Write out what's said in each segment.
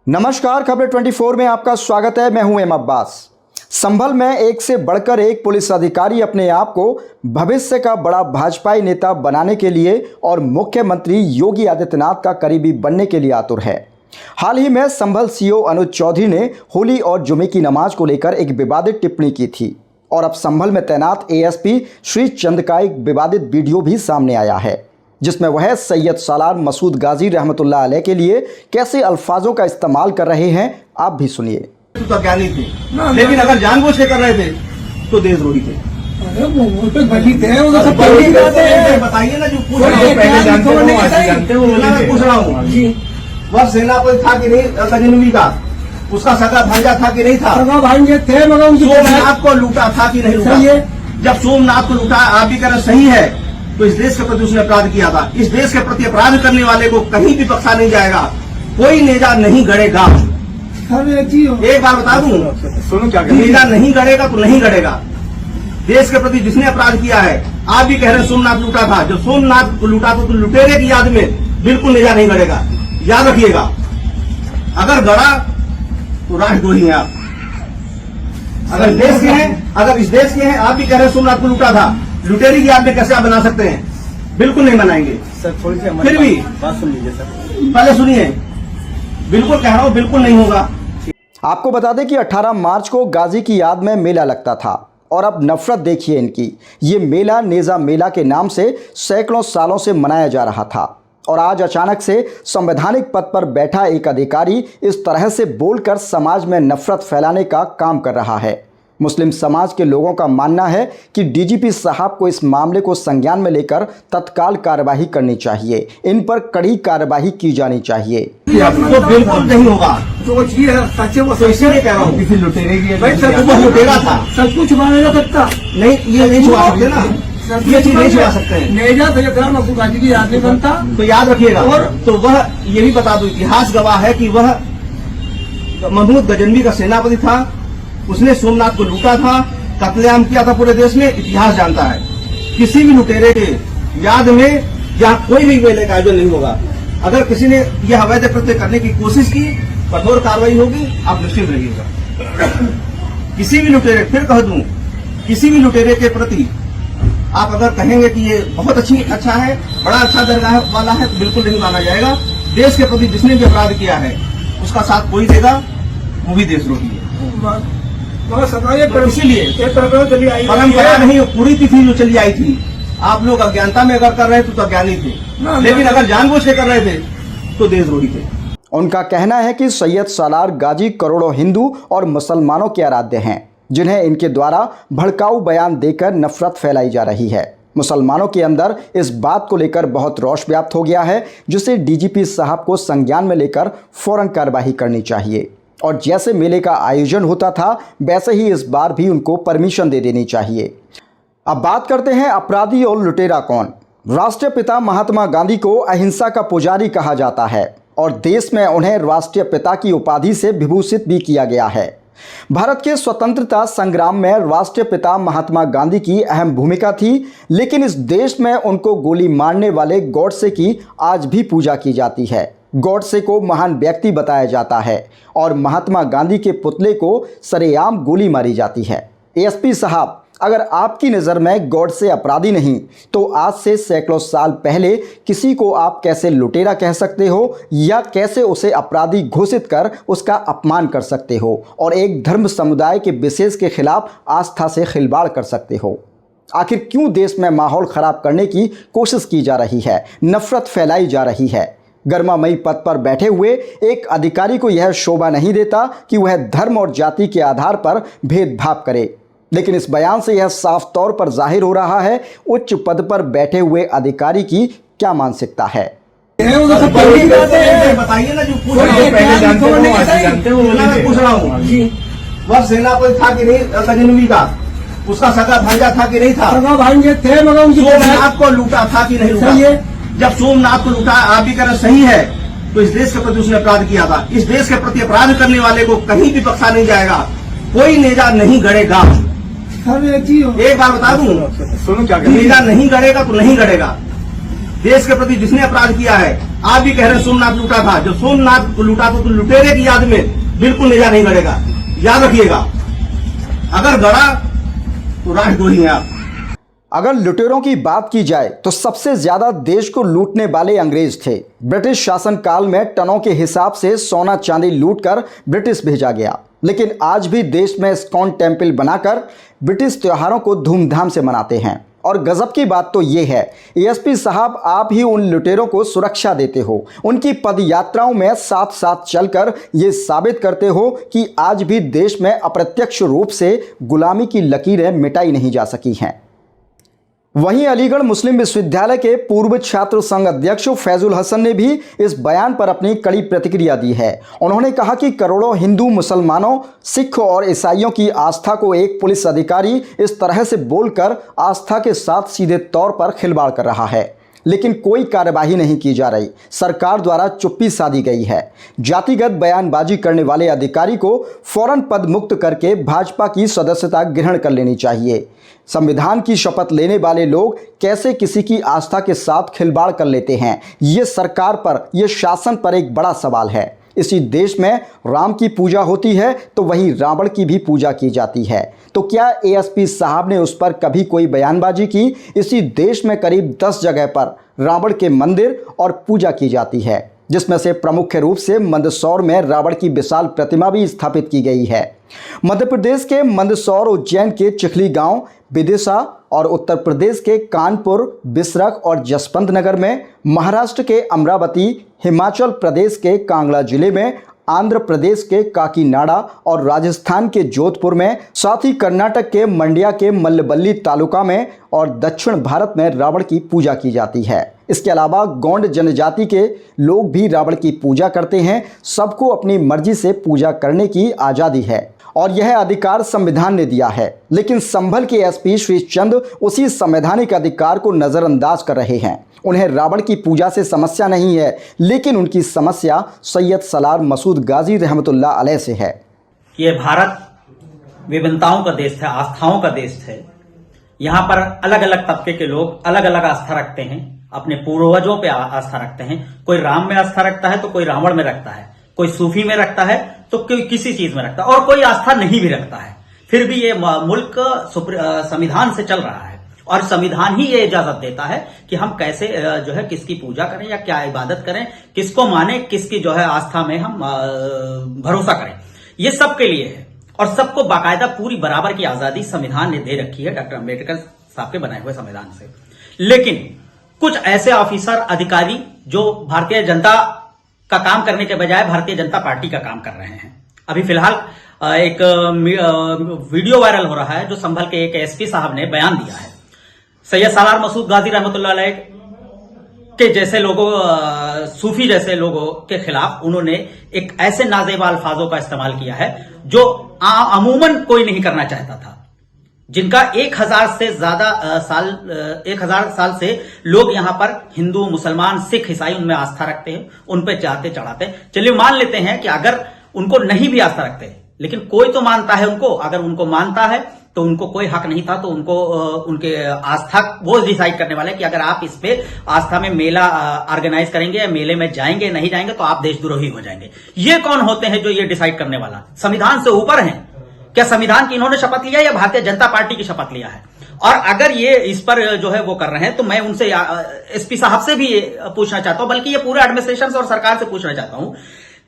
नमस्कार, खबर 24 में आपका स्वागत है। मैं हूं एम अब्बास। संभल में एक से बढ़कर एक पुलिस अधिकारी अपने आप को भविष्य का बड़ा भाजपाई नेता बनाने के लिए और मुख्यमंत्री योगी आदित्यनाथ का करीबी बनने के लिए आतुर है। हाल ही में संभल सीओ अनुज चौधरी ने होली और जुमे की नमाज को लेकर एक विवादित टिप्पणी की थी और अब संभल में तैनात एएसपी श्री चंद का एक विवादित वीडियो भी सामने आया है, जिसमें वह सैयद सालार मसूद गाजी रहमतुल्लाह अलैह के लिए कैसे अल्फाजों का इस्तेमाल कर रहे हैं, आप भी सुनिए। तो ज्ञानी थे, लेकिन अगर जानबूझ के कर रहे थे तो देशद्रोही थे। बताइए ना, जो पूछ रहा हूँ वह सेनापति था कि नहीं, गजनवी का उसका सगा भांजा था कि नहीं था, सोमनाथ को लूटा था कि नहीं लूटा। जब सोमनाथ को लूटा, आप भी कह रहे सही है, तो इस देश के प्रति उसने अपराध किया था। इस देश के प्रति अपराध करने वाले को कहीं भी बख्शा नहीं जाएगा, कोई नेजा नहीं गड़ेगा। एक बार बता दूं, सुनो क्या नेजा नहीं गड़ेगा तो नहीं गड़ेगा। देश के प्रति जिसने अपराध किया है, आप भी कह रहे हैं सोमनाथ लूटा था, जब सोमनाथ को लूटा तो लुटेरे की याद में बिल्कुल नेजा नहीं गड़ेगा। याद रखिएगा, अगर गड़ा तो राष्ट्रद्रोही हैं आप। अगर देश के हैं, अगर इस देश के हैं, आप भी कह रहे हैं सोमनाथ को लूटा था, लुटेरी की याद में कैसे आप बना सकते हैं? बिल्कुल नहीं बनाएंगे सर। थोड़ी सी फिर भी बात सुन लीजिए सर, पहले सुनिए। बिल्कुल कह रहा हूं, बिल्कुल नहीं होगा। आपको बता दें कि 18 मार्च को गाजी की याद में मेला लगता था और अब नफरत देखिए इनकी। ये मेला नेजा मेला के नाम से सैकड़ों सालों से मनाया जा रहा था और आज अचानक से संवैधानिक पद पर बैठा एक अधिकारी इस तरह से बोलकर समाज में नफरत फैलाने का काम कर रहा है। मुस्लिम समाज के लोगों का मानना है कि डीजीपी साहब को इस मामले को संज्ञान में लेकर तत्काल कार्रवाई करनी चाहिए, इन पर कड़ी कार्रवाई की जानी चाहिए। तो बिल्कुल नहीं होगा, तो इसीलिए कह रहा हूँ, किसी लुटेरे की लुटेरा था, सब कुछ मानेगा सकता नहीं, ये नहीं छुपा सकते ना, ये चीज नहीं छुपा सकते हैं। नेजा मसूद गाजी की याद नहीं बनता, तो याद रखिएगा। और तो वह ये भी बता दो, इतिहास गवाह है कि वह महमूद गजनवी का सेनापति था, उसने सोमनाथ को लूटा था, कत्लेआम किया था पूरे देश में, इतिहास जानता है। किसी भी लुटेरे के याद में यहाँ कोई भी मेले का आयोजन नहीं होगा। अगर किसी ने यह अवैध कृत्य करने की कोशिश की, कठोर कार्रवाई होगी, आप निश्चित रहिएगा। किसी भी लुटेरे, फिर कह दूं, किसी भी लुटेरे के प्रति आप अगर कहेंगे कि ये बहुत अच्छा है, बड़ा अच्छा दर्जा वाला है, तो बिल्कुल नहीं माना जाएगा। देश के प्रति जिसने भी अपराध किया है उसका साथ कोई देगा, वो भी देशद्रोही है। इसीलिए परंपरा नहीं, पूरी तिथि जो चली आई थी, आप लोग अज्ञानता में अगर कर रहे थे तो अज्ञानी थे, लेकिन अगर जानबूझ के कर रहे थे तो देशद्रोही थे। उनका कहना है कि सैयद सालार गाजी करोड़ों हिंदू और मुसलमानों के आराध्य हैं, जिन्हें इनके द्वारा भड़काऊ बयान देकर नफरत फैलाई जा रही है। मुसलमानों के अंदर इस बात को लेकर बहुत रोष व्याप्त हो गया है, जिसे डीजीपी साहब को संज्ञान में लेकर फौरन कार्रवाई करनी चाहिए और जैसे मेले का आयोजन होता था वैसे ही इस बार भी उनको परमिशन दे देनी चाहिए। अब बात करते हैं अपराधी और लुटेरा कौन। राष्ट्रीय पिता महात्मा गांधी को अहिंसा का पुजारी कहा जाता है और देश में उन्हें राष्ट्रीय पिता की उपाधि से विभूषित भी किया गया है। भारत के स्वतंत्रता संग्राम में राष्ट्रीय पिता महात्मा गांधी की अहम भूमिका थी, लेकिन इस देश में उनको गोली मारने वाले गॉडसे की आज भी पूजा की जाती है। गॉडसे को महान व्यक्ति बताया जाता है और महात्मा गांधी के पुतले को सरेआम गोली मारी जाती है। एएसपी साहब, अगर आपकी नज़र में गॉडसे अपराधी नहीं तो आज से सैकड़ों साल पहले किसी को आप कैसे लुटेरा कह सकते हो या कैसे उसे अपराधी घोषित कर उसका अपमान कर सकते हो और एक धर्म समुदाय के विशेष के खिलाफ आस्था से खिलवाड़ कर सकते हो? आखिर क्यों देश में माहौल खराब करने की कोशिश की जा रही है, नफरत फैलाई जा रही है? गर्मामयी पद पर बैठे हुए एक अधिकारी को यह शोभा नहीं देता कि वह धर्म और जाति के आधार पर भेदभाव करे, लेकिन इस बयान से यह साफ तौर पर जाहिर हो रहा है उच्च पद पर बैठे हुए अधिकारी की क्या मानसिकता है। बताइए ना, जो पूछ रहा हूँ, वह सेनापति था कि नहीं, गजनवी का उसका सगा भांजा था कि नहीं था, सोमनाथ को लूटा था कि नहीं लूटा। जब सोमनाथ को लूटा, आप भी कह रहे सही है, तो इस देश के प्रति उसने अपराध किया था। इस देश के प्रति अपराध करने वाले को कहीं भी बख्शा नहीं जाएगा, कोई नेजा नहीं गड़ेगा। एक बार बता दूं, सुनो क्या नेजा नहीं गड़ेगा तो नहीं गड़ेगा। देश के प्रति जिसने अपराध किया है, आप भी कह रहे हैं सोमनाथ लूटा था, जो सोमनाथ लूटा था तो लुटेरे की याद में बिल्कुल निगाह नहीं गड़ेगा, याद रखिएगा। अगर गड़ा तो राष्ट्रद्रोही हैं आप। अगर लुटेरों की बात की जाए तो सबसे ज्यादा देश को लूटने वाले अंग्रेज थे। ब्रिटिश शासनकाल में टनों के हिसाब से सोना चांदी लूटकर ब्रिटिश भेजा गया, लेकिन आज भी देश में इस्कॉन टेम्पल बनाकर ब्रिटिश त्योहारों को धूमधाम से मनाते हैं। और गजब की बात तो ये है, एएसपी साहब आप ही उन लुटेरों को सुरक्षा देते हो, उनकी पद यात्राओं में साथ साथ चलकर ये साबित करते हो कि आज भी देश में अप्रत्यक्ष रूप से गुलामी की लकीरें मिटाई नहीं जा सकी हैं। वहीं अलीगढ़ मुस्लिम विश्वविद्यालय के पूर्व छात्र संघ अध्यक्ष फैजुल हसन ने भी इस बयान पर अपनी कड़ी प्रतिक्रिया दी है। उन्होंने कहा कि करोड़ों हिंदू, मुसलमानों, सिख और ईसाइयों की आस्था को एक पुलिस अधिकारी इस तरह से बोलकर आस्था के साथ सीधे तौर पर खिलवाड़ कर रहा है, लेकिन कोई कार्यवाही नहीं की जा रही। सरकार द्वारा चुप्पी साधी गई है। जातिगत बयानबाजी करने वाले अधिकारी को फौरन पद मुक्त करके भाजपा की सदस्यता ग्रहण कर लेनी चाहिए। संविधान की शपथ लेने वाले लोग कैसे किसी की आस्था के साथ खिलवाड़ कर लेते हैं, ये सरकार पर, ये शासन पर एक बड़ा सवाल है। इसी देश में राम की पूजा होती है तो वहीं रावण की भी पूजा की जाती है। तो क्या एएसपी साहब ने उस पर कभी कोई बयानबाजी की? इसी देश में करीब 10 जगह पर रावण के मंदिर और पूजा की जाती है, जिसमें से प्रमुख रूप से मंदसौर में रावण की विशाल प्रतिमा भी स्थापित की गई है। मध्य प्रदेश के मंदसौर, उज्जैन के चिखली गांव, विदिशा और उत्तर प्रदेश के कानपुर, बिसरख और जसवंत नगर में, महाराष्ट्र के अमरावती, हिमाचल प्रदेश के कांगड़ा जिले में, आंध्र प्रदेश के काकीनाडा और राजस्थान के जोधपुर में, साथ ही कर्नाटक के मंड्या के मल्लबल्ली तालुका में और दक्षिण भारत में रावण की पूजा की जाती है। इसके अलावा गोंड जनजाति के लोग भी रावण की पूजा करते हैं। सबको अपनी मर्जी से पूजा करने की आज़ादी है और यह अधिकार संविधान ने दिया है, लेकिन संभल के एसपी श्री चंद उसी संवैधानिक अधिकार को नज़रअंदाज कर रहे हैं। उन्हें रावण की पूजा से समस्या नहीं है, लेकिन उनकी समस्या सैयद सलार मसूद गाजी रहमतुल्लाह अलैह से है। ये भारत विभिन्नताओं का देश है, आस्थाओं का देश है। यहाँ पर अलग अलग तबके के लोग अलग अलग आस्था रखते हैं, अपने पूर्वजों पे आस्था रखते हैं। कोई राम में आस्था रखता है तो कोई रावण में रखता है, कोई सूफी में रखता है तो कोई किसी चीज में रखता है, और कोई आस्था नहीं भी रखता है। फिर भी ये मुल्क संविधान से चल रहा है और संविधान ही ये इजाजत देता है कि हम कैसे जो है किसकी पूजा करें या क्या इबादत करें, किसको माने, किसकी जो है आस्था में हम भरोसा करें। ये सबके लिए है और सबको बाकायदा पूरी बराबर की आजादी संविधान ने दे रखी है, डॉक्टर अम्बेडकर साहब के बनाए हुए संविधान से। लेकिन कुछ ऐसे ऑफिसर, अधिकारी जो भारतीय जनता का काम करने के बजाय भारतीय जनता पार्टी का काम कर रहे हैं। अभी फिलहाल एक वीडियो वायरल हो रहा है जो संभल के एक एसपी साहब ने बयान दिया है। सैयद सलार मसूद गाजी रहमतुल्लाह अलैह के जैसे लोगों, सूफी जैसे लोगों के खिलाफ उन्होंने एक ऐसे नाजेबा अल्फाजों का इस्तेमाल किया है जो अमूमन कोई नहीं करना चाहता था, जिनका 1000 से ज्यादा 1000 साल से लोग यहां पर हिंदू, मुसलमान, सिख, ईसाई उनमें आस्था रखते हैं, उन पे जाते चढ़ाते हैं। चलिए मान लेते हैं कि अगर उनको नहीं भी आस्था रखते हैं, लेकिन कोई तो मानता है उनको। अगर उनको मानता है तो उनको कोई हक नहीं था, तो उनको उनके आस्था वो डिसाइड करने वाले कि अगर आप इस पे आस्था में मेला ऑर्गेनाइज करेंगे या मेले में जाएंगे, नहीं जाएंगे तो आप देशद्रोही हो जाएंगे। ये कौन होते हैं जो ये डिसाइड करने वाला? संविधान से ऊपर है क्या? संविधान की इन्होंने शपथ लिया या भारतीय जनता पार्टी की शपथ लिया है? और अगर ये इस पर जो है वो कर रहे हैं तो मैं उनसे एसपी साहब से भी पूछना चाहता हूं, बल्कि ये पूरे एडमिनिस्ट्रेशन से और सरकार से पूछना चाहता हूं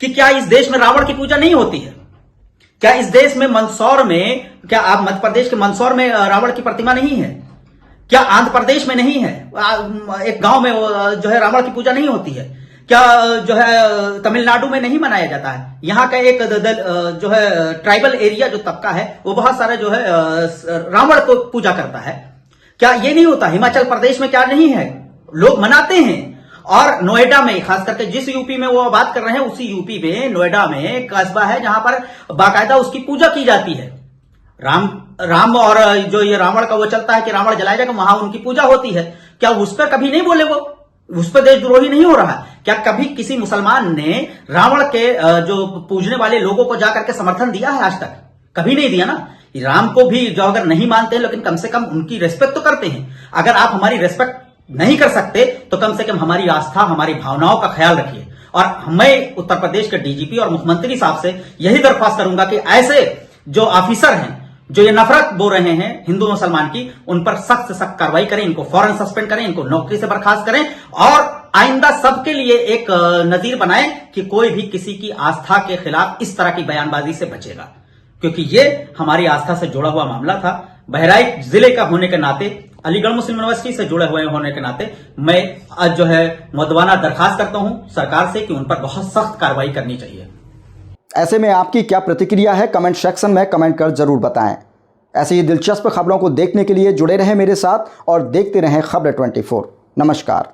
कि क्या इस देश में रावण की पूजा नहीं होती है? क्या इस देश में मंदसौर में, क्या आप मध्य प्रदेश के मंदसौर में रावण की प्रतिमा नहीं है? क्या आंध्र प्रदेश में नहीं है? एक गांव में जो है रावण की पूजा नहीं होती है? क्या जो है तमिलनाडु में नहीं मनाया जाता है? यहाँ का एक जो है ट्राइबल एरिया जो तबका है वो बहुत सारे जो है रावण को पूजा करता है। क्या ये नहीं होता? हिमाचल प्रदेश में क्या नहीं है? लोग मनाते हैं। और नोएडा में, खास करके जिस यूपी में वो बात कर रहे हैं, उसी यूपी में नोएडा में कस्बा है जहां पर बाकायदा उसकी पूजा की जाती है। राम और जो ये रावण का वो चलता है कि रावण जलाया जाएगा, वहां उनकी पूजा होती है। क्या उस पर कभी नहीं बोले? वो उस पर देशद्रोही नहीं हो रहा? क्या कभी किसी मुसलमान ने रावण के जो पूजने वाले लोगों को जाकर के समर्थन दिया है? आज तक कभी नहीं दिया ना। राम को भी जो अगर नहीं मानते हैं, लेकिन कम से कम उनकी रेस्पेक्ट तो करते हैं। अगर आप हमारी रेस्पेक्ट नहीं कर सकते तो कम से कम हमारी आस्था, हमारी भावनाओं का ख्याल रखिए। और मैं उत्तर प्रदेश के डीजीपी और मुख्यमंत्री साहब से यही दरख्वास्त करूंगा कि ऐसे जो ऑफिसर हैं जो ये नफरत बो रहे हैं हिंदू मुसलमान की, उन पर सख्त से सख्त कार्रवाई करें, इनको फौरन सस्पेंड करें, इनको नौकरी से बर्खास्त करें और आइंदा सबके लिए एक नजीर बनाएं कि कोई भी किसी की आस्था के खिलाफ इस तरह की बयानबाजी से बचेगा, क्योंकि ये हमारी आस्था से जुड़ा हुआ मामला था। बहराइच जिले का होने के नाते, अलीगढ़ मुस्लिम यूनिवर्सिटी से जुड़े हुए होने के नाते मैं आज जो है मुद्दवाना दरखास्त करता हूं सरकार से कि उन पर बहुत सख्त कार्रवाई करनी चाहिए। ऐसे में आपकी क्या प्रतिक्रिया है, कमेंट सेक्शन में कमेंट कर जरूर बताएं। ऐसी ही दिलचस्प खबरों को देखने के लिए जुड़े रहें मेरे साथ और देखते रहें खबर 24। नमस्कार।